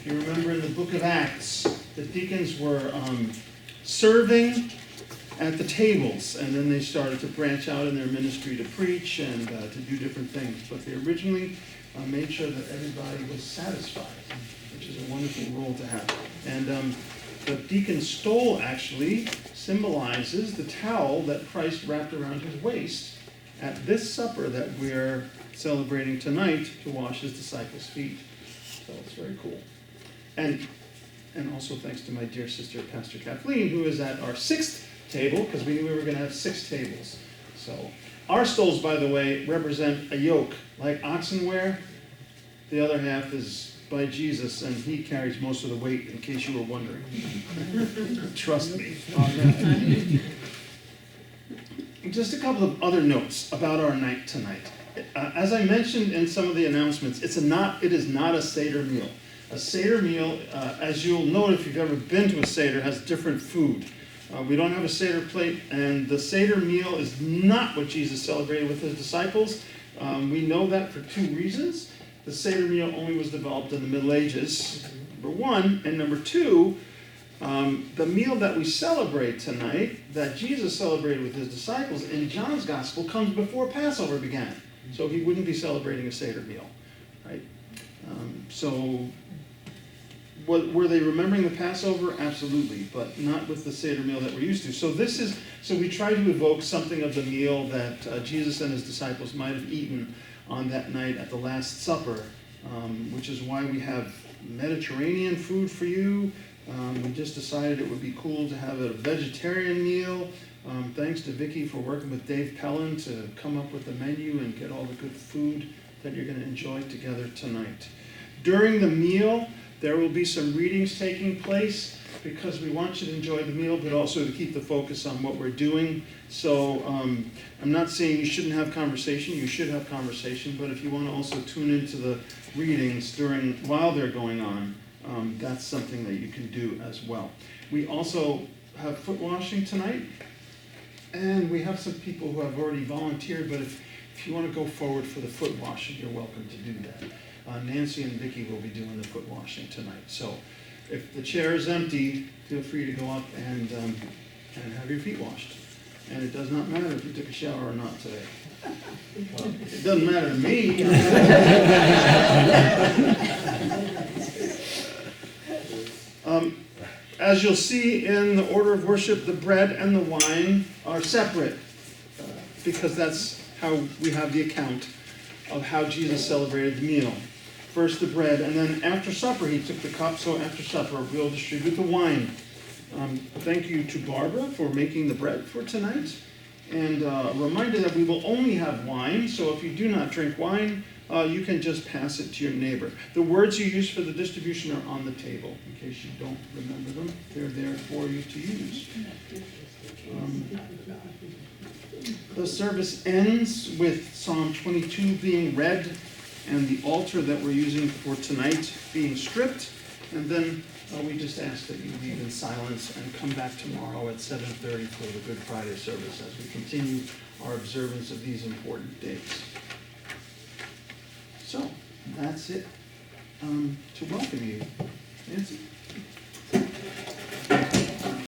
If you remember in the book of Acts, the deacons were serving at the tables, and then they started to branch out in their ministry to preach and to do different things. But they originally made sure that everybody was satisfied, which is a wonderful role to have. And the deacon's stole actually symbolizes the towel that Christ wrapped around his waist at this supper that we're celebrating tonight to wash his disciples' feet. So it's very cool. And also thanks to my dear sister, Pastor Kathleen, who is at our sixth table, because we knew we were going to have 6 tables. So our stoles, by the way, represent a yoke, like oxen wear. The other half is by Jesus, and he carries most of the weight, in case you were wondering. Trust me. Just a couple of other notes about our night tonight. As I mentioned in some of the announcements, it is not a Seder meal. A Seder meal, as you'll know if you've ever been to a Seder, has different food. We don't have a Seder plate, and the Seder meal is not what Jesus celebrated with his disciples. We know that for 2 reasons. The Seder meal only was developed in the Middle Ages, number 1. And number 2, the meal that we celebrate tonight, that Jesus celebrated with his disciples in John's Gospel, comes before Passover began. So he wouldn't be celebrating a Seder meal, right? So were they remembering the Passover? Absolutely, but not with the Seder meal that we're used to. So we try to evoke something of the meal that Jesus and his disciples might have eaten on that night at the Last Supper, which is why we have Mediterranean food for you. We just decided it would be cool to have a vegetarian meal. Thanks to Vicki for working with Dave Pellin to come up with the menu and get all the good food that you're going to enjoy together tonight. During the meal, there will be some readings taking place because we want you to enjoy the meal, but also to keep the focus on what we're doing. So I'm not saying you shouldn't have conversation. You should have conversation, but if you want to also tune into the readings while they're going on, that's something that you can do as well. We also have foot washing tonight, and we have some people who have already volunteered, but if you want to go forward for the foot washing, you're welcome to do that. Nancy and Vicki will be doing the foot washing tonight. So if the chair is empty, feel free to go up and have your feet washed. And it does not matter if you took a shower or not today. Well, it doesn't matter to me. As you'll see in the order of worship, the bread and the wine are separate because that's how we have the account of how Jesus celebrated the meal. First the bread, and then after supper he took the cup, so after supper we'll distribute the wine. Thank you to Barbara for making the bread for tonight. And a reminder that we will only have wine, so if you do not drink wine, you can just pass it to your neighbor. The words you use for the distribution are on the table. In case you don't remember them, they're there for you to use. The service ends with Psalm 22 being read and the altar that we're using for tonight being stripped. And then we just ask that you leave in silence and come back tomorrow at 7:30 for the Good Friday service as we continue our observance of these important days. So, that's it to welcome you. Nancy?